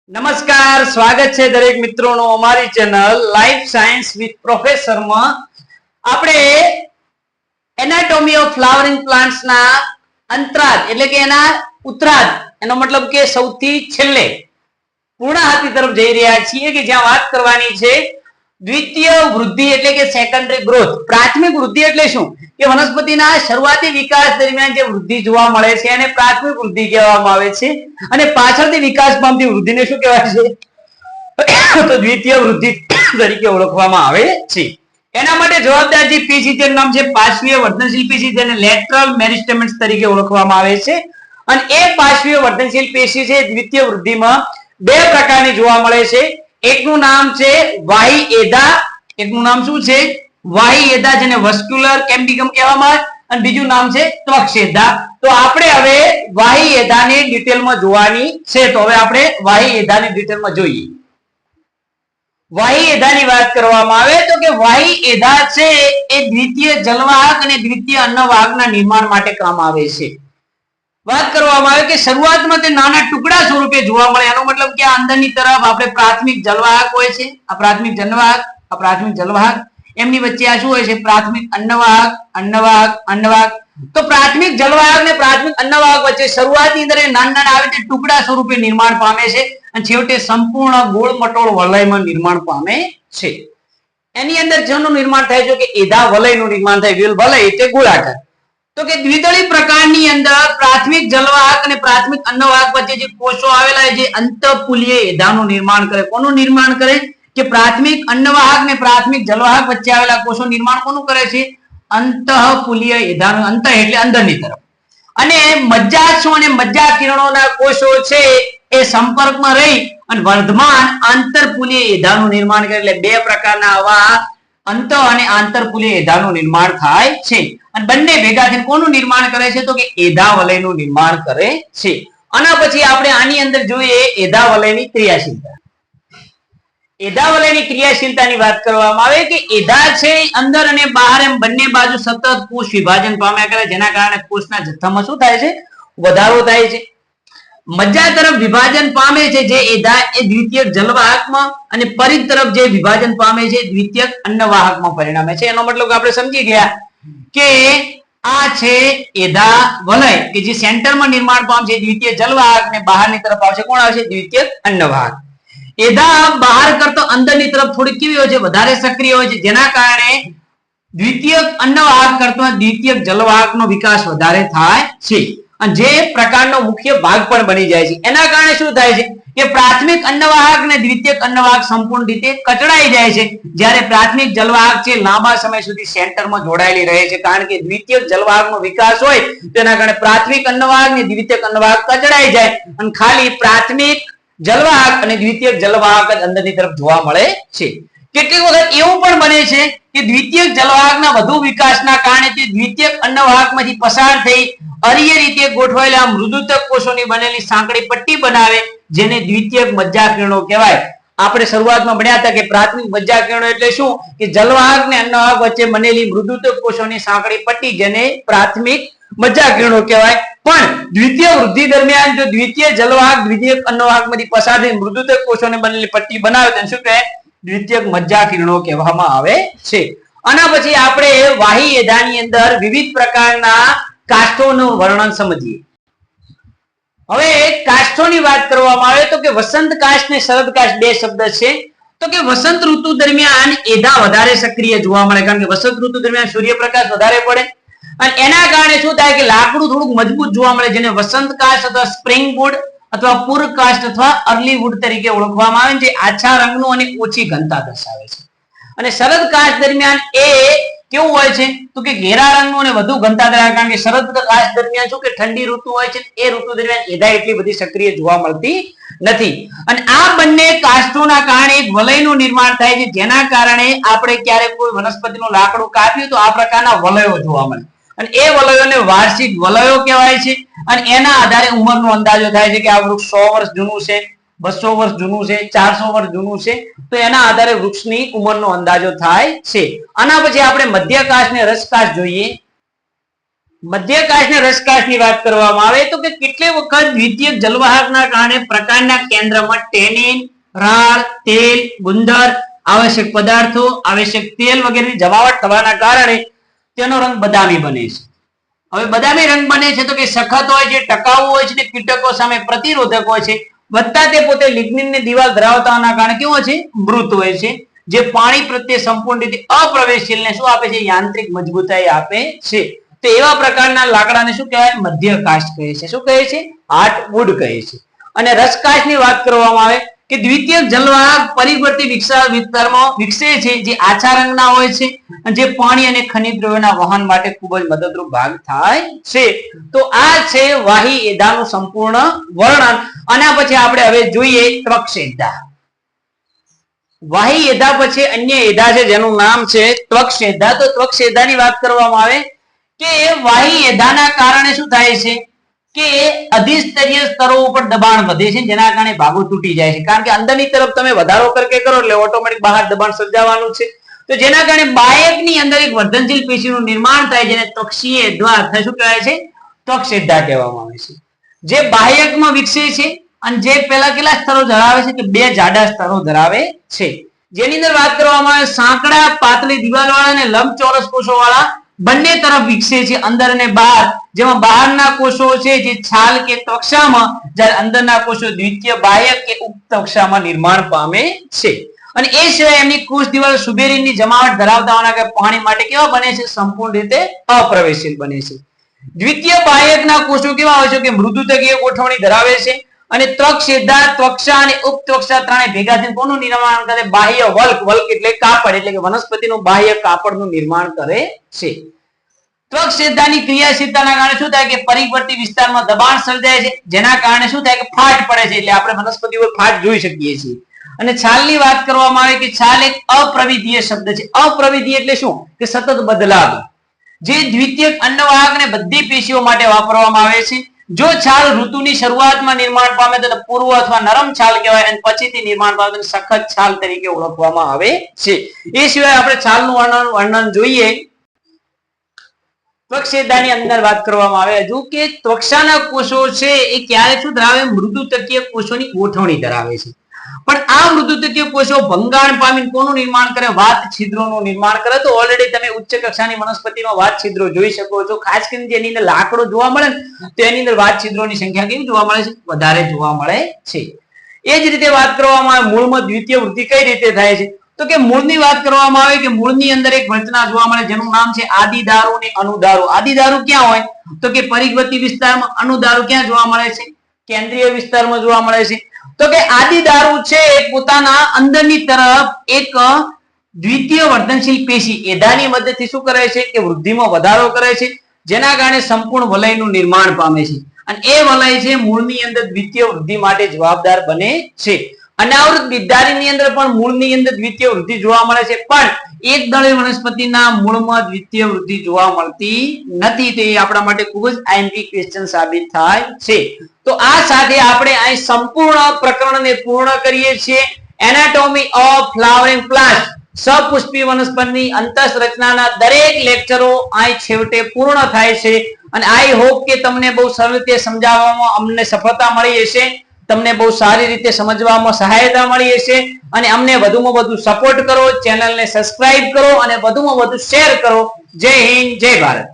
નમસ્કાર, સ્વાગત છે દરેક મિત્રોનું અમારી channel life science with professor માં. આપણે એનાટોમી ઓફ ફ્લાવરિંગ પ્લાન્ટ્સ ના અંતરાદ એટલે કે એના ઉત્તરાદ, એનો મતલબ કે સૌથી છેલ્લે પૂર્ણાહતિ તરફ જઈ રહ્યા છીએ કે જ્યાં વાત કરવાની છે દ્વિતીય વૃદ્ધિ એટલે કે સેકન્ડરી ગ્રોથ. પ્રાથમિક વૃદ્ધિ એટલે શું? કે વનસ્પતિના શરૂઆતી વિકાસ દરમિયાન જે વૃદ્ધિ જોવા મળે છે એને પ્રાથમિક વૃદ્ધિ કહેવામાં આવે છે, અને પાછળથી વિકાસ પામતી વૃદ્ધિને શું કહેવાય છે? તો દ્વિતીય વૃદ્ધિ તરીકે ઓળખવામાં આવે છે. એના માટે જવાબદાર જે પેશી તેનું નામ છે પાર્શ્વીય વર્ધનશીલ પેશી, જેને લેટરલ મેરિસ્ટેમેન્ટ્સ તરીકે ઓળખવામાં આવે છે. અને એ પાર્શ્વીય વર્ધનશીલ પેશી છે દ્વિતીય વૃદ્ધિમાં બે પ્રકારની જોવા મળે છે. એકનું નામ છે વાહી એધા, એકનું નામ શું છે? વાહી એધા, જેને વસ્ક્યુલર કેમ્બિગમ કહેવામાં આવે, અને બીજું નામ છે ત્વક્ષેધા. તો આપણે હવે વાહી એધાની ડિટેલમાં જોવાની છે. તો હવે આપણે વાહી એધાની ડિટેલમાં જોઈએ. વાહી એધાની વાત કરવામાં આવે તો કે વાહી એધા છે એ દ્વિતીય જલવાહક અને દ્વિતીય અન્નવાહકના નિર્માણ માટે કામ આવે છે. વાત કરવામાં આવે કે શરૂઆતમાં તે નાના ટુકડા સ્વરૂપે જોવા મળે. એનો મતલબ કે આ અંદરની તરફ આપણે પ્રાથમિક જલવાહક હોય છે, આ પ્રાથમિક જલવાહક, આ પ્રાથમિક જલવાહક, એમની વચ્ચે આ શું હોય છે? પ્રાથમિક અન્નવાહક, અન્નવાહક, અન્નવાહક. તો પ્રાથમિક જલવાહક ને પ્રાથમિક અન્નવાહક વચ્ચે શરૂઆતની અંદર નાના નાના આવે તે ટુકડા સ્વરૂપે નિર્માણ પામે છે, અને છેવટે સંપૂર્ણ ગોળ મટોળ વલયમાં નિર્માણ પામે છે. એની અંદર જેનું નિર્માણ થાય છે કે એધા વલયનું નિર્માણ થાય. વલય એટલે ગોળાકાર. તો કે દ્વિદળી પ્રકારની અંદર પ્રાથમિક જલવાહક અને પ્રાથમિક અન્નવાહક વચ્ચે જે કોષો આવેલા છે જે અંતઃપુલીય એધાનું નિર્માણ કરે. કોનું નિર્માણ કરે? કે પ્રાથમિક અન્નવાહક ને પ્રાથમિક જલવાહક વચ્ચે આવેલા કોષો નિર્માણ કોનું કરે છે? અંતઃપુલીય એધાનું. અંત એટલે અંદરની તરફ. અને મજ્જાક્ષો અને મજ્જા કિરણોના કોષો છે એ સંપર્કમાં રહી અને વર્ધમાન આંતરપુલીય એધાનું નિર્માણ કરે. એટલે બે પ્રકારના આવા અંત અને આંતરપુલીય એધાનું નિર્માણ થાય છે. અને બંને ભેગા થઈને કોનું નિર્માણ કરે છે? તો કે એધા વલયનું નિર્માણ કરે છે. આના પછી આપણે આની અંદર જોઈએ એધા વલયની ક્રિયાશીલતા. એધા વલયની ક્રિયાશીલતાની વાત કરવામાં આવે કે એધા છે અંદર અને બહાર એમ બંને બાજુ સતત કોષ વિભાજન પામ્યા કરે, જેના કારણે કોષના જથ્થામાં શું થાય છે? વધારો થાય છે. મજ્જા તરફ વિભાજન પામે છે જે એધા એ દ્વિતીયક જલવાહકમાં, અને પરિઘ તરફ જે વિભાજન પામે છે દ્વિતીયક અન્નવાહકમાં પરિણમે છે. એનો મતલબ આપણે સમજી ગયા કે આ છે એધા વલય કે જે સેન્ટરમાં નિર્માણ પામશે દ્વિતીય જલવાહક, ને બહારની તરફ આવશે કોણ આવશે? દ્વિતીયક અન્નવાહક. એધા બહાર કરતો અંદરની તરફ થોડી કેવી હોય છે? વધારે સક્રિય હોય છે, જેના કારણે દ્વિતીયક અન્નવાહક કરતા દ્વિતીયક જલવાહકનો વિકાસ વધારે થાય છે, અને જે પ્રકારનો મુખ્ય ભાગ પણ બની જાય છે. એના કારણે શું થાય છે કે પ્રાથમિક અન્નવાહક અને દ્વિતીયક અન્નવાહક સંપૂર્ણ રીતે કચડાઈ જાય છે, જ્યારે પ્રાથમિક જલવાહક છે લાંબા સમય સુધી સેન્ટરમાં જોડાયેલી રહે છે. કારણ કે દ્વિતીયક જલવાહકનો વિકાસ હોય તેના કારણે પ્રાથમિક અન્નવાહક અને દ્વિતીયક અન્નવાહક કચડાઈ જાય, અને ખાલી પ્રાથમિક જલવાહક અને દ્વિતીયક જલવાહક જ અંદરની તરફ જોવા મળે છે. કેટલીક વખત એવું પણ બને છે કે દ્વિતીયક જલવાહકના વધુ વિકાસના કારણે તે દ્વિતીયક અન્નવાહકમાંથી પસાર થઈ અરીય રીતે ગોઠવાયેલા મૃદુતક કોષોની બનેલી સાંકડી પટ્ટી બનાવે, જેને દ્વિતીયક મજ્જા કિરણો કહેવાય. આપણે શરૂઆતમાં ભણ્યા હતા કે પ્રાથમિક મજ્જા કિરણો એટલે શું? કે જલવાહક અને અન્નવાહક વચ્ચે બનેલી મૃદુતક કોષોની સાંકડી પટ્ટી, જેને પ્રાથમિક મજ્જા કિરણો કહેવાય. પણ દ્વિતીય વૃદ્ધિ દરમિયાન જો દ્વિતીય જલવાહક દ્વિતીયક અન્નવાહકમાંથી પસાર થઈ મૃદુતક કોષોને બનેલી પટ્ટી બનાવે તેને શું કહે? દ્વિતીયક મજ્જા કિરણો કહેવામાં આવે છે. આના પછી આપણે વાહી એધાની અંદર વિવિધ પ્રકારના કાષ્ઠોનું વર્ણન સમજીએ. હવે કાષ્ઠોની વાત કરવામાં આવે તો કે વસંત કાષ્ઠ ને શરદ કાષ્ઠ બે શબ્દ છે. તો કે વસંત ઋતુ દરમિયાન એધા વધારે સક્રિય જોવા મળે, કારણ કે વસંત ઋતુ દરમિયાન સૂર્યપ્રકાશ વધારે પડે, અને એના કારણે શું થાય કે લાકડું થોડુંક મજબૂત જોવા મળે, જેને વસંત કાષ્ઠ અથવા સ્પ્રિંગ વુડ અથવા પૂર કાષ્ઠ અથવા અર્લી વુડ તરીકે ઓળખવામાં આવે, જે આછા રંગનું અને ઓછી ઘનતા દર્શાવે છે. અને શરદ કાષ્ઠ દરમિયાન એ કેવું હોય છે? તો કે ઘેરા રંગનું અને વધુ ઘનતા ધરાવે, કારણ કે શરદ કાષ્ઠ દરમિયાન શું કે ઠંડી ઋતુ હોય છે, એ ઋતુ દરમિયાન એધા એટલી બધી સક્રિય જોવા મળતી નથી. અને આ બંને કાષ્ઠોના કારણે એક વલયનું નિર્માણ થાય છે, જેના કારણે આપણે ક્યારેક કોઈ વનસ્પતિનું લાકડું કાપ્યું તો આ પ્રકારના વલયો જોવા મળે, અને એ વલયોને વાર્ષિક વલયો કહેવાય છે. અને એના આધારે ઉંમરનો અંદાજો થાય છે કે આ વૃક્ષ 100 વર્ષ જૂનું છે, 200 વર્ષ જૂનું છે, 400 વર્ષ જૂનું છે. તો એના આધારે વૃક્ષની ઉંમરનો અંદાજો થાય છે. આના પછી આપણે મધ્યકાષ્ઠ ને રસકાષ્ઠ જોઈએ. મધ્યકાશ ને રસકાશની વાત કરવામાં આવે તો કે કેટલી વખત દ્વિતીયક જલવાહકના કારણે પ્રકાંડના કેન્દ્રમાં ટેનિન, રાળ, તેલ, ગુંદર, આવશ્યક પદાર્થો, આવશ્યક તેલ વગેરેની જમાવટ થવાના કારણે તેનો રંગ બદામી બને છે. હવે બદામી રંગ બને છે તો કે સખત હોય છે, ટકાઉ હોય છે, કીટકો સામે પ્રતિરોધક હોય છે, વધતા તે પોતે લિગ્નિનની દિવાલ ધરાવતા હોવાના કારણે કેવો છે? મૃત હોય છે, જે પાણી પ્રત્યે સંપૂર્ણ રીતે અપ્રવેશશીલને શું આપે છે? યાંત્રિક મજબૂતાઈ આપે છે. તો એવા પ્રકારના લાકડાને શું કહેવાય? મધ્યકાશ કહે છે. શું કહે છે? હાર્ટવુડ કહે છે. અને રસકાશની વાત કરવામાં આવે કે દ્વિતીયક જલવાહક પરિવર્તી વિસ્તારમાં વિકસે છે, જે આછા રંગના હોય છે, જે પાણી અને ખનિજ દ્રવ્યોના વહન માટે ખૂબ જ મદદરૂપ ભાગ થાય છે. તો આ છે વાહી એધાનું સંપૂર્ણ વર્ણન. આના પછી આપણે હવે જોઈએ ત્વક્ષેધા. વાહી એધા પછી અન્ય એધા છે જેનું નામ છે ત્વક્ષેધા. તો ત્વક્ષેધાની વાત કરવામાં આવે કે વાહી એધાના કારણે શું થાય છે કે અધિસ્તરીય સ્તરો ઉપર દબાણ વધે છે, જેના કારણે ભાગો તૂટી જાય છે. કારણ કે અંદરની તરફ તમે વધારો કરકે કરો એટલે ઓટોમેટિક બહાર દબાણ સર્જાવાનું છે. તો જેના કારણે બાયકની અંદર એક વર્ધનશીલ પેશીનું નિર્માણ થાય, જેને ત્વક્ષીય દ્વાર શું કહેવાય છે? ત્વક્ષેધા કહેવામાં આવે છે. જે બાહ્યકમાં વિકસે છે અને જે પેલા કેટલા સ્તરો ધરાવે છે? કે 2 જાડા સ્તરો ધરાવે છે. જેની અંદર વાત કરવામાં આવે સાંકડા પાતળી દિવાલ વાળા અને લંબચોરસ કોષો વાળા બંને તરફ વિકસે છે, અંદર અને બહાર. જેમાં બહારના કોષો છે જે છાલ કે ત્વક્ષામાં, જ્યારે અંદરના કોષો દ્વિતીય બાહ્યક કે ઉપત્વક્ષામાં નિર્માણ પામે છે. અને એ સિવાય એમની કોષ દિવાલ સુબેરીનની જમાવટ ધરાવતા હોવાના કારણે પાણી માટે કેવા બને છે? સંપૂર્ણ રીતે અપ્રવેશશીલ બને છે. દ્વિતીય બાહ્યકના કોષો કેવા હોય છે? કે મૃદુતકીય ગોઠવણી ધરાવે છે. અને ત્વક્ષેધા, ત્વક્ષા અને ઉપત્વક્ષા ત્રણે ભેગા થઈને કોનું નિર્માણ કરે? બાહ્ય વલ્ક. વલ્ક એટલે કાપડ, એટલે કે વનસ્પતિનું બાહ્ય કાપડનું નિર્માણ કરે છે. ત્વક્ષેધાની ક્રિયાશીલતાના કારણે શું થાય? કે પરિવર્તી વિસ્તારમાં દબાણ સર્જાય છે, જેના કારણે શું થાય? કે ફાટ પડે છે. એટલે આપણે વનસ્પતિ ઉપર ફાટ જોઈ શકીએ છીએ. અને છાલની વાત કરવામાં આવે કે છાલ એક અપ્રવિધીય શબ્દ છે. અપ્રવિધીય એટલે શું? કે સતત બદલાતું, જે દ્વિતીયક અન્નવાહક ને બધી પેશીઓ માટે વાપરવામાં આવે છે. જો છાલ ઋતુની શરૂઆતમાં નિર્માણ પામે તો પૂર્વ અથવા નરમ છાલ કહેવાય, અને પછીથી નિર્માણ પામે તો સખત છાલ તરીકે ઓળખવામાં આવે છે. એ સિવાય આપણે છાલનું વર્ણન જોઈએ. ત્વક્ષેધાની અંદર વાત કરવામાં આવે હજુ કે ત્વક્ષાના કોષો છે એ ક્યારે શું ધરાવે? મૃદુતકીય કોષોની ગોઠવણી ધરાવે છે. પણ આ મૃદુતકીય કોષો ભંગાણ પામીને કોનું નિર્માણ કરે? વાત છિદ્રોનું નિર્માણ કરે. તો ઓલરેડી તમે ઉચ્ચ કક્ષાની વનસ્પતિમાં વાત છિદ્રો જોઈ શકો છો. ખાસ કરીને જેની અંદર લાકડો જોવા મળે ને તો એની અંદર વાત છિદ્રોની સંખ્યા કેવી જોવા મળે છે? વધારે જોવા મળે છે. એ જ રીતે વાત કરવામાં આવે મૂળમાં દ્વિતીય વૃદ્ધિ કઈ રીતે થાય છે? તો કે મૂળની વાત કરવામાં આવે કે મૂળની અંદર એક રચના જોવા મળે જેનું નામ છે આદિદારુ અને અનુદારુ. આદિદારુ ક્યાં હોય? તો કે પરિવર્તી વિસ્તારમાં. અનુદારુ ક્યાં જોવા મળે છે? કેન્દ્રીય વિસ્તારમાં જોવા મળે છે. તો કે આદિદારુ છે પોતાના અંદરની તરફ એક દ્વિતીય વર્ધનશીલ પેશી એધાની મદદથી શું કરે છે? કે વૃદ્ધિમાં વધારો કરે છે, જેના કારણે સંપૂર્ણ વલયનું નિર્માણ પામે છે. અને એ વલય છે મૂળની અંદર દ્વિતીય વૃદ્ધિ માટે જવાબદાર બને છે. અનાવૃત બીજધારીની અંદર પણ મૂળની અંદર દ્વિતીય વૃદ્ધિ જોવા મળે છે, પણ એક દળીય વનસ્પતિના મૂળમાં દ્વિતીય વૃદ્ધિ જોવા મળતી નથી. તો એ આપણા માટે ખૂબ જ આઈએમપી ક્વેશ્ચન સાબિત થાય છે. તો આ સાથે આપણે અહીં સંપૂર્ણ પ્રકરણને પૂર્ણ કરીએ છીએ. એનાટોમી ઓફ ફ્લાવરિંગ પ્લાન્ટ, સપુષ્પી વનસ્પતિની અંતઃ રચનાના દરેક લેક્ચરો અહીં છેવટે પૂર્ણ થાય છે. અને આઈ હોપ કે તમને બહુ સરળ રીતે સમજાવવામાં અમને સફળતા મળી હશે, તમને બહુ સારી રીતે સમજવામાં સહાયતા મળી હશે. અને અમને વધુમાં વધુ સપોર્ટ કરો, ચેનલને સબસ્ક્રાઇબ કરો અને વધુમાં વધુ શેર કરો. જય હિન્દ, જય ભારત.